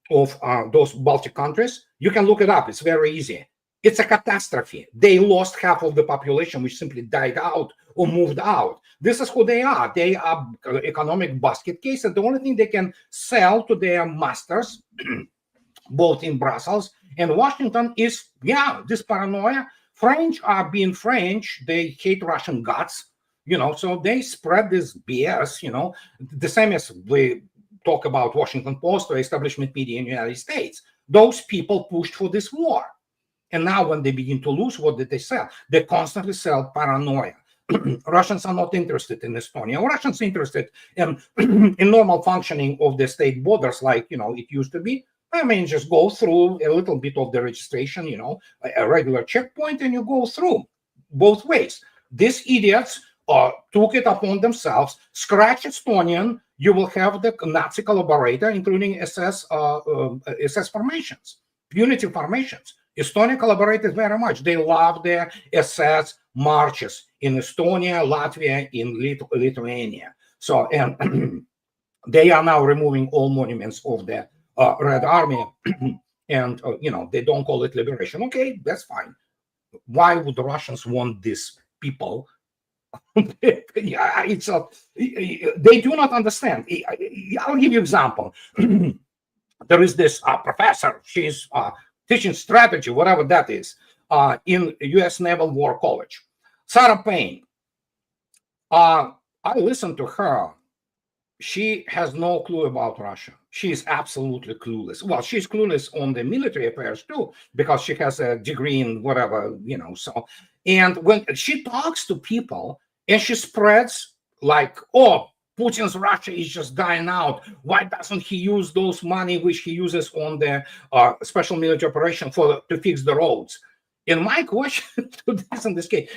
Speaker 4: of those Baltic countries, you can look it up. It's very easy. It's a catastrophe. They lost half of the population, which simply died out or moved out. This is who they are. They are economic basket case, and the only thing they can sell to their masters, both in Brussels and Washington, is, this paranoia. French are being French. They hate Russian guts, so they spread this BS, the same as we talk about Washington Post or establishment media in the United States. Those people pushed for this war. And now when they begin to lose, what did they sell? They constantly sell paranoia. Russians are not interested in Estonia. Russians are interested in normal functioning of the state borders like, it used to be. I mean, just go through a little bit of the registration, a regular checkpoint, and you go through both ways. These idiots took it upon themselves. Scratch Estonian, you will have the Nazi collaborator, including SS formations, punitive formations. Estonia collaborated very much. They love their SS marches in Estonia, Latvia, in Lithuania. So, and they are now removing all monuments of the Red Army, and they don't call it liberation. Okay, that's fine. Why would the Russians want these people? They do not understand. I'll give you an example. There is this professor. She's teaching strategy, whatever that is, in U.S. Naval War College. Sarah Payne. I listened to her. She has no clue about Russia. She is absolutely clueless. Well, she's clueless on the military affairs too, because she has a degree in whatever, so. And when she talks to people and she spreads like, Putin's Russia is just dying out. Why doesn't he use those money which he uses on the special military operation to fix the roads? And my question to this in this case,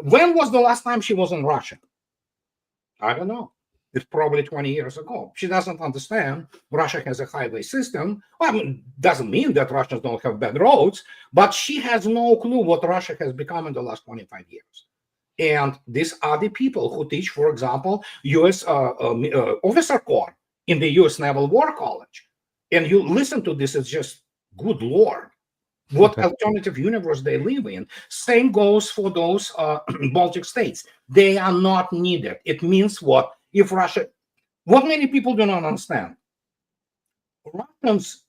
Speaker 4: when was the last time she was in Russia? I don't know. It's probably 20 years ago. She doesn't understand Russia has a highway system. Well, I mean, doesn't mean that Russians don't have bad roads, but she has no clue what Russia has become in the last 25 years. And these are the people who teach, for example, U.S. Officer Corps in the U.S. Naval War College. And you listen to this, it's just, good Lord, what alternative universe they live in. Same goes for those Baltic states. They are not needed. It means what? If Russia, what many people do not understand, Russians,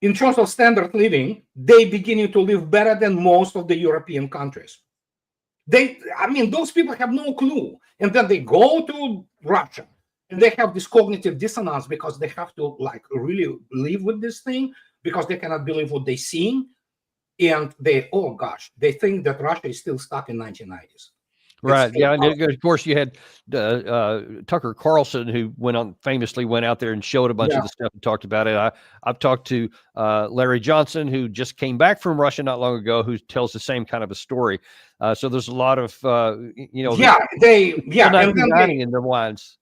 Speaker 4: in terms of standard living, they beginning to live better than most of the European countries. Those people have no clue. And then they go to Russia and they have this cognitive dissonance because they have to really live with this thing because they cannot believe what they're seeing. And they think that Russia is still stuck in 1990s.
Speaker 1: Right. Yeah. And of course, you had Tucker Carlson, who famously went out there and showed a bunch of the stuff and talked about it. I've talked to Larry Johnson, who just came back from Russia not long ago, who tells the same kind of a story. So there's a lot of, and then in their minds.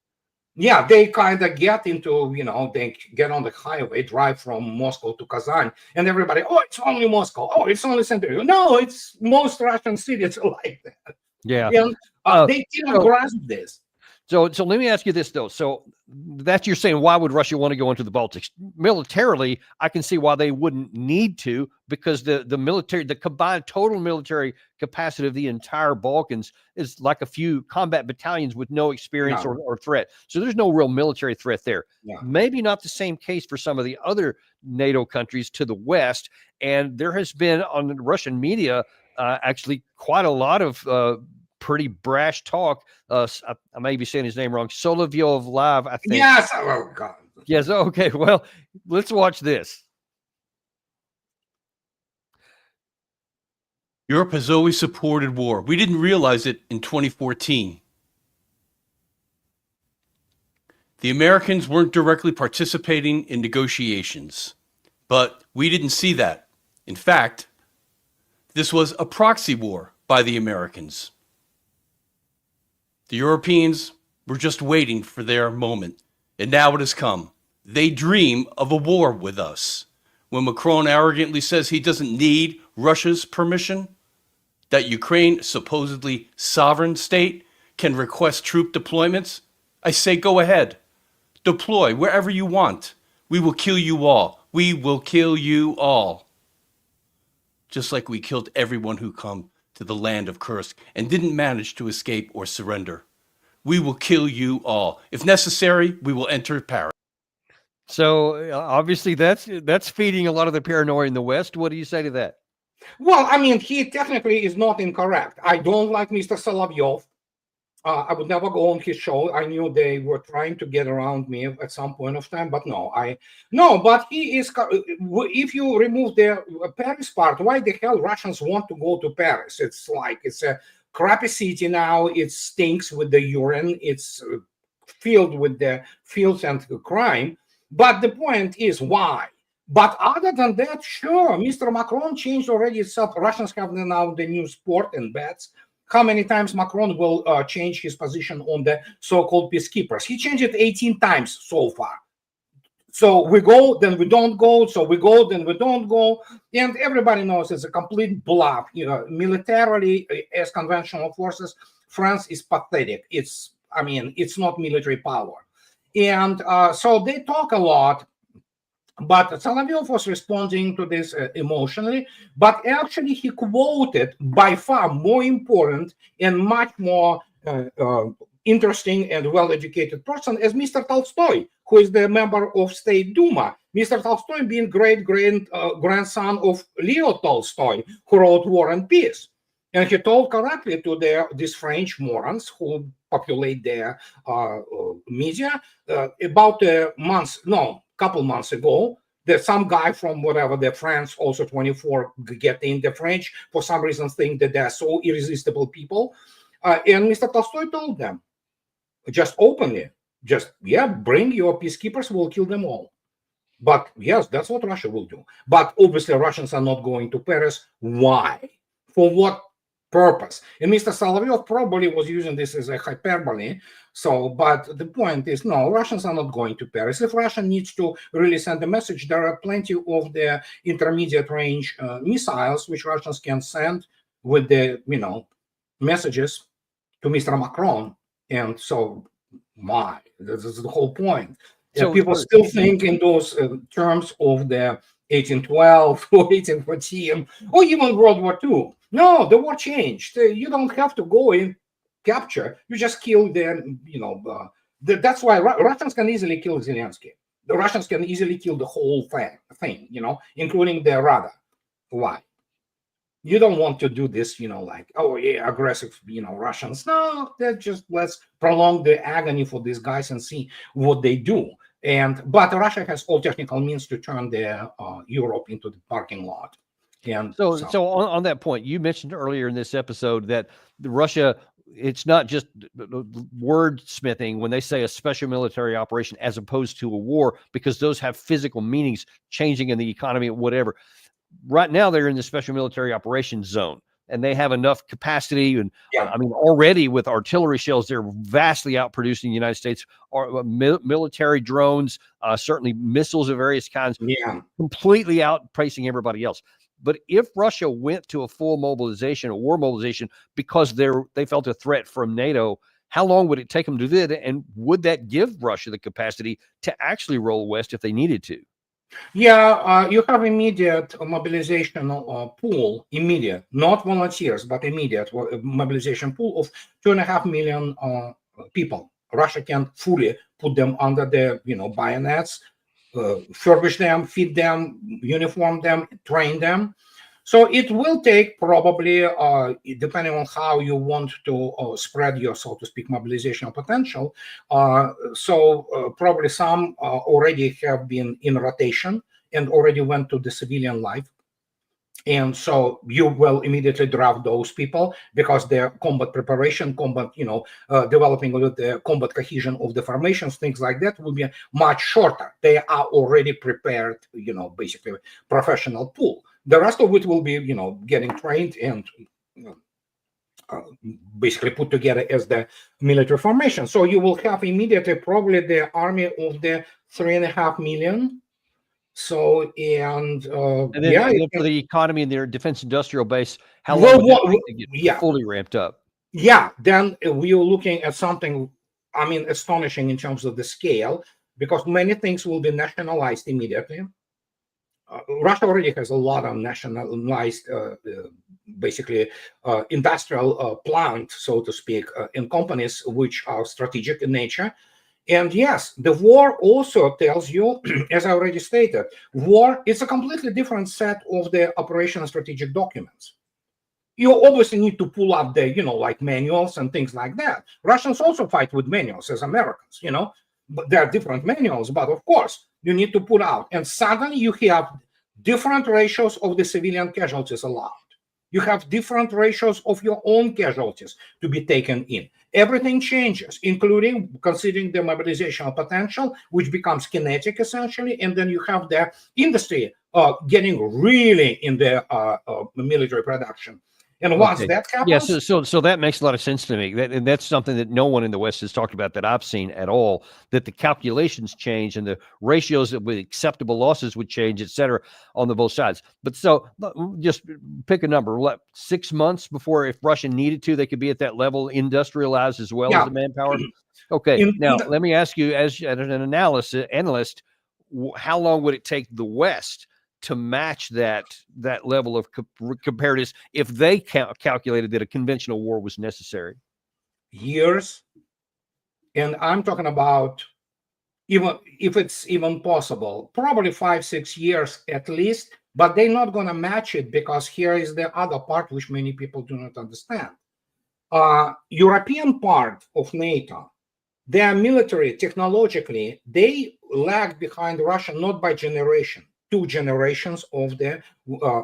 Speaker 4: Yeah, they kind of get into, they get on the highway, drive from Moscow to Kazan, and everybody, it's only Moscow. It's only St. Petersburg. No, it's most Russian cities like that.
Speaker 1: Yeah.
Speaker 4: And They cannot grasp this.
Speaker 1: So let me ask you this though. So that's you're saying, why would Russia want to go into the Baltics? Militarily, I can see why they wouldn't need to, because the military, the combined total military capacity of the entire Balkans is like a few combat battalions with no experience or threat. So there's no real military threat there. Maybe not the same case for some of the other NATO countries to the west. And there has been on the Russian media actually quite a lot of pretty brash talk. I may be saying his name wrong. Solovyov Live, I think.
Speaker 4: Yes. Oh, God.
Speaker 1: Yes. Okay. Well, let's watch this.
Speaker 9: Europe has always supported war. We didn't realize it in 2014. The Americans weren't directly participating in negotiations, but we didn't see that. In fact, this was a proxy war by the Americans. The Europeans were just waiting for their moment, and now it has come. They dream of a war with us. When Macron arrogantly says he doesn't need Russia's permission, that Ukraine, supposedly sovereign state, can request troop deployments, I say go ahead. Deploy wherever you want. We will kill you all. We will kill you all. Just like we killed everyone who come to the land of Kursk and didn't manage to escape or surrender. We will kill you all. If necessary, we will enter Paris.
Speaker 1: So obviously that's feeding a lot of the paranoia in the West. What do you say to that?
Speaker 4: Well, I mean, he technically is not incorrect. I don't like Mr. Solovyov. I would never go on his show. I knew they were trying to get around me at some point of time, but but he is. If you remove the Paris part, why the hell Russians want to go to Paris? It's like it's a crappy city now. It stinks with the urine. It's filled with the filth and crime. But the point is why. But other than that, sure, Mr. Macron changed already itself. Russians have now the new sport and bets. How many times Macron will change his position on the so-called peacekeepers? He changed it 18 times so far. So we go, then we don't go. So we go, then we don't go. And everybody knows it's a complete bluff. Militarily, as conventional forces, France is pathetic. It's not military power. And so they talk a lot. But Solovyov was responding to this emotionally, but actually he quoted by far more important and much more interesting and well-educated person as Mr. Tolstoy, who is the member of State Duma. Mr. Tolstoy being grandson of Leo Tolstoy, who wrote War and Peace. And he told correctly to these French morons who populate their media about couple months ago, that some guy from whatever the France also 24 get in the French for some reason think that they're so irresistible people, and Mr. Tolstoy told them just openly, bring your peacekeepers, we'll kill them all. But yes, that's what Russia will do. But obviously Russians are not going to Paris. Why? For what purpose? And Mr. Solovyov probably was using this as a hyperbole. So, but the point is, no, Russians are not going to Paris. If Russia needs to really send a message, there are plenty of the intermediate range missiles which Russians can send with the, messages to Mr. Macron. And so, this is the whole point. So people still think in those terms of the 1812 or 1814 or even World War II. No, the war changed. You don't have to go in capture. You just kill them. That's why Russians can easily kill Zelensky. The Russians can easily kill the whole thing, including the Rada. Why? You don't want to do this, aggressive, Russians. No, let's prolong the agony for these guys and see what they do. But Russia has all technical means to turn Europe into the parking lot. And
Speaker 1: so on that point, you mentioned earlier in this episode that Russia, it's not just wordsmithing when they say a special military operation as opposed to a war, because those have physical meanings changing in the economy or whatever. Right now, they're in the special military operations zone, and they have enough capacity. And already with artillery shells, they're vastly outproducing the United States. Military drones, certainly missiles of various kinds, completely outpacing everybody else. But if Russia went to a full mobilization, a war mobilization, because they felt a threat from NATO, how long would it take them to do that? And would that give Russia the capacity to actually roll west if they needed to?
Speaker 4: Yeah, you have immediate mobilization pool, immediate, not volunteers, but immediate mobilization pool of 2.5 million people. Russia can fully put them under the bayonets, furbish them, feed them, uniform them, train them. So it will take probably, depending on how you want to spread your, so to speak, mobilization potential. Probably some already have been in rotation and already went to the civilian life. And so you will immediately draft those people because their combat preparation, developing of the combat cohesion of the formations, things like that will be much shorter. They are already prepared, basically professional pool. The rest of it will be, getting trained and basically put together as the military formation. So you will have immediately probably the army of the 3.5 million. So and
Speaker 1: then for the economy and their defense industrial base, how long would it take to get fully ramped up?
Speaker 4: Yeah, then we are looking at something, astonishing in terms of the scale, because many things will be nationalized immediately. Russia already has a lot of nationalized, basically industrial plant, so to speak, in companies which are strategic in nature. And yes, the war also tells you, as I already stated, war is a completely different set of the operational strategic documents. You obviously need to pull up the, like manuals and things like that. Russians also fight with manuals as Americans, but there are different manuals, but of course, you need to put out. And suddenly you have different ratios of the civilian casualties allowed. You have different ratios of your own casualties to be taken in. Everything changes, including considering the mobilizational potential, which becomes kinetic essentially, and then you have the industry getting really in the military production. And once that happens,
Speaker 1: so that makes a lot of sense to me. And that's something that no one in the West has talked about that I've seen at all. That the calculations change and the ratios with acceptable losses would change, et cetera, on the both sides. But so just pick a number. 6 months before, if Russia needed to, they could be at that level, industrialized as well as the manpower. Okay. Now let me ask you, as an analyst, how long would it take the West to match that level of comparatives if they calculated that a conventional war was necessary?
Speaker 4: Years. And I'm talking about, even if it's even possible, probably 5-6 years at least, but they're not going to match it, because here is the other part which many people do not understand. European part of NATO, their military, technologically, they lag behind Russia, not by generation. 2 generations of the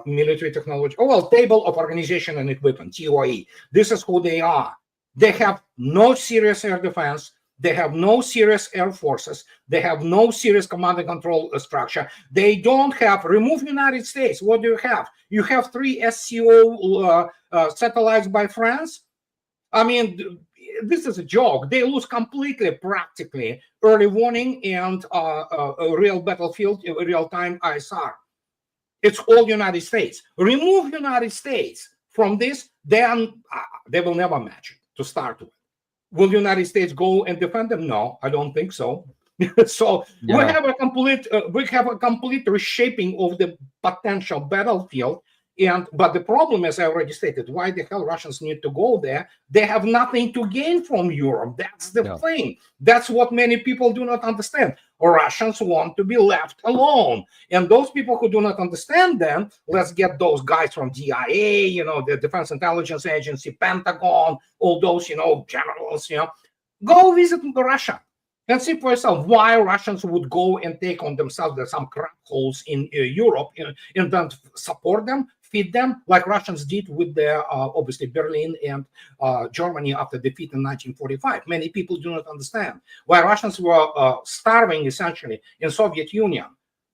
Speaker 4: military technology. Table of Organization and Equipment, TOE. This is who they are. They have no serious air defense. They have no serious air forces. They have no serious command and control structure. They don't have, remove United States, what do you have? You have 3 SCO satellites by France. This is a joke. They lose completely, practically, early warning and a real battlefield, real-time ISR. It's all United States. Remove United States from this, then they will never match it to start with. Will the United States go and defend them? No, I don't think so. So we have a complete reshaping of the potential battlefield. But the problem, as I already stated, why the hell Russians need to go there? They have nothing to gain from Europe. That's the thing. That's what many people do not understand. Russians want to be left alone. And those people who do not understand them, let's get those guys from DIA, the Defense Intelligence Agency, Pentagon, all those, generals, go visit Russia and see for yourself why Russians would go and take on themselves some crack holes in Europe and then support them, feed them, like Russians did with their, obviously, Berlin and Germany after defeat in 1945. Many people do not understand why Russians were starving, essentially, in Soviet Union.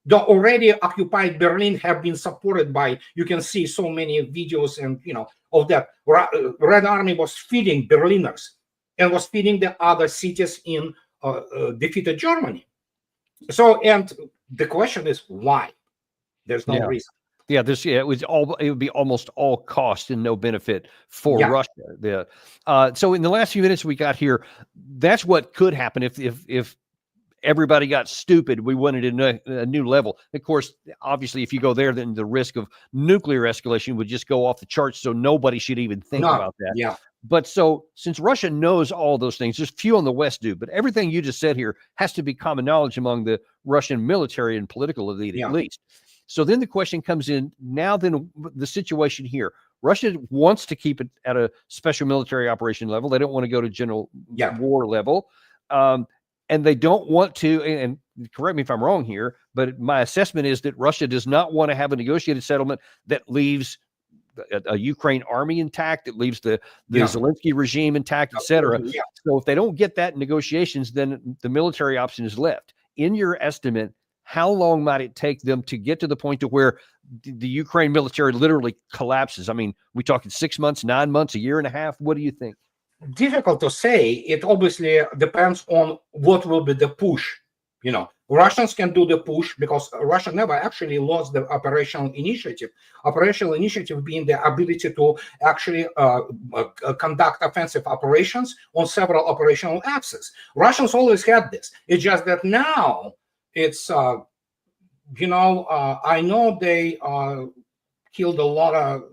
Speaker 4: The already occupied Berlin have been supported by, you can see so many videos and, of that. Red Army was feeding Berliners and was feeding the other cities in defeated Germany. So, and the question is why? There's no reason.
Speaker 1: Yeah, it would be almost all cost and no benefit for
Speaker 4: Yeah.
Speaker 1: Russia. So in the last few minutes we got here, that's what could happen if everybody got stupid. We wanted a new level. Of course, obviously, if you go there, then the risk of nuclear escalation would just go off the charts. So nobody should even think about that.
Speaker 4: Yeah.
Speaker 1: But so since Russia knows all those things, there's few on the West do, but everything you just said here has to be common knowledge among the Russian military and political elite,
Speaker 4: Yeah.
Speaker 1: at least. So then the question comes in now, then the situation here. Russia wants to keep it at a special military operation level. They don't want to go to general war level. And they don't want to, and correct me if I'm wrong here, but my assessment is that Russia does not want to have a negotiated settlement that leaves a Ukraine army intact, that leaves the Zelensky regime intact, etc.
Speaker 4: Yeah.
Speaker 1: So if they don't get that in negotiations, then the military option is left. In your estimate, how long might it take them to get to the point to where the Ukraine military literally collapses? I mean, we talking 6 months, 9 months, a year and a half? What do you think?
Speaker 4: Difficult to say. It obviously depends on what will be the push. Russians can do the push because Russia never actually lost the operational initiative. Operational initiative being the ability to actually conduct offensive operations on several operational axes. Russians always had this. It's just that now it's, I know they killed a lot of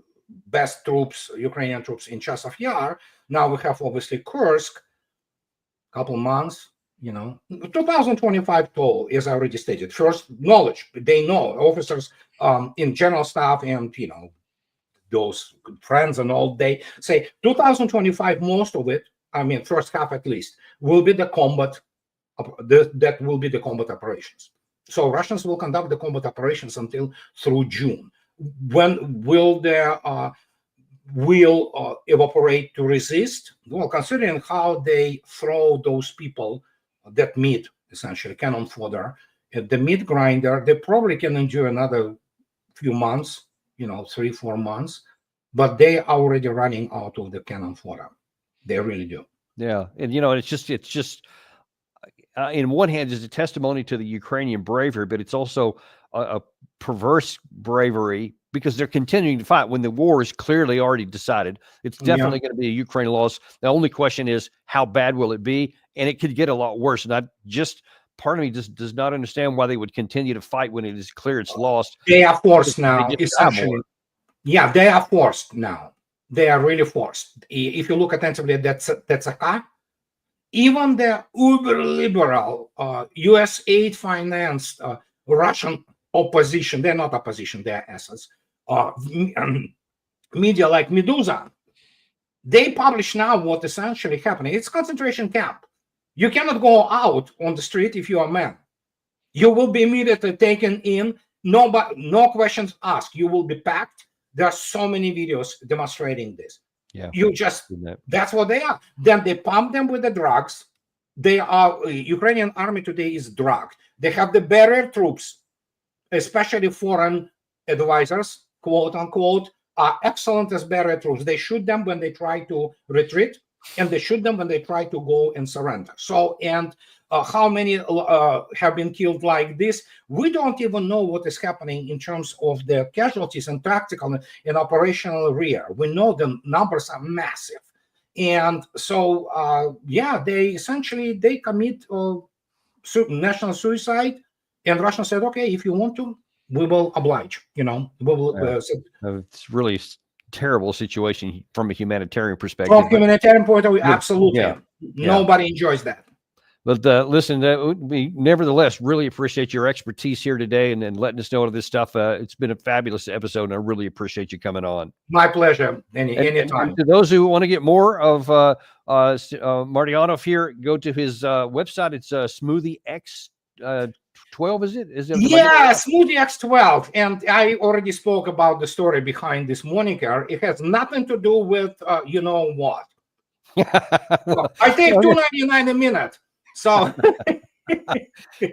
Speaker 4: best troops, Ukrainian troops in Chasiv Yar. Now we have obviously Kursk, couple months, 2025 toll is already stated. First, knowledge. They know, officers in general staff and, those friends and all, they say 2025, most of it, first half at least, will be the combat, that will be the combat operations. So Russians will conduct the combat operations until through June. When will their evaporate to resist? Well, considering how they throw those people, that meat, essentially cannon fodder, at the meat grinder, they probably can endure another few months, 3-4 months, but they are already running out of the cannon fodder. They really do.
Speaker 1: Yeah, and it's just in one hand is a testimony to the Ukrainian bravery, but it's also a perverse bravery because they're continuing to fight when the war is clearly already decided. It's definitely going to be a Ukraine loss. The only question is how bad will it be? And it could get a lot worse. And part of me just does not understand why they would continue to fight when it is clear it's lost.
Speaker 4: They are forced now, essentially. Yeah, they are forced now. They are really forced. If you look attentively at that's a car. Even the uber-liberal, U.S. aid-financed Russian opposition, they're not opposition, they're assets, media like Medusa, they publish now what essentially happening. It's concentration camp. You cannot go out on the street if you are a man. You will be immediately taken in, no questions asked. You will be packed. There are so many videos demonstrating this.
Speaker 1: Yeah,
Speaker 4: that's what they are. Then they pump them with the drugs. They are, Ukrainian army today is drugged. They have the barrier troops, especially foreign advisors, quote unquote, are excellent as barrier troops. They shoot them when they try to retreat, and they shoot them when they try to go and surrender. So, and how many have been killed like this? We don't even know what is happening in terms of the casualties and tactical and operational rear. We know the numbers are massive. And so, they commit national suicide. And Russia said, okay, if you want to, we will oblige, we will.
Speaker 1: It's really terrible situation from a humanitarian perspective.
Speaker 4: From humanitarian point of view, absolutely. Nobody enjoys that.
Speaker 1: But listen, we nevertheless really appreciate your expertise here today and letting us know all of this stuff. It's been a fabulous episode, and I really appreciate you coming on.
Speaker 4: My pleasure. Anytime.
Speaker 1: And to those who want to get more of Martyanov here, go to his website. It's Smoothie X 12, is it?
Speaker 4: Yeah, Smoothie X12. And I already spoke about the story behind this moniker. It has nothing to do with you know what. So I take $2.99 a minute. So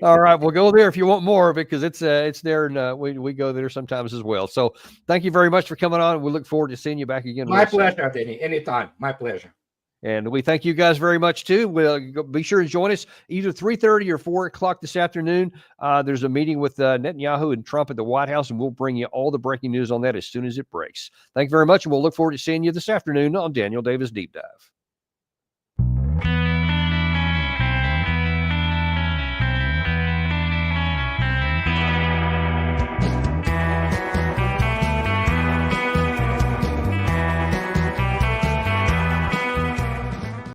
Speaker 1: all right, we'll go there if you want more, because it's there, and we go there sometimes as well. So thank you very much for coming on. We look forward to seeing you back again.
Speaker 4: My pleasure, Danny. Anytime. My pleasure.
Speaker 1: And we thank you guys very much, too. Be sure to join us either 3:30 or 4 o'clock this afternoon. There's a meeting with Netanyahu and Trump at the White House, and we'll bring you all the breaking news on that as soon as it breaks. Thank you very much, and we'll look forward to seeing you this afternoon on Daniel Davis Deep Dive.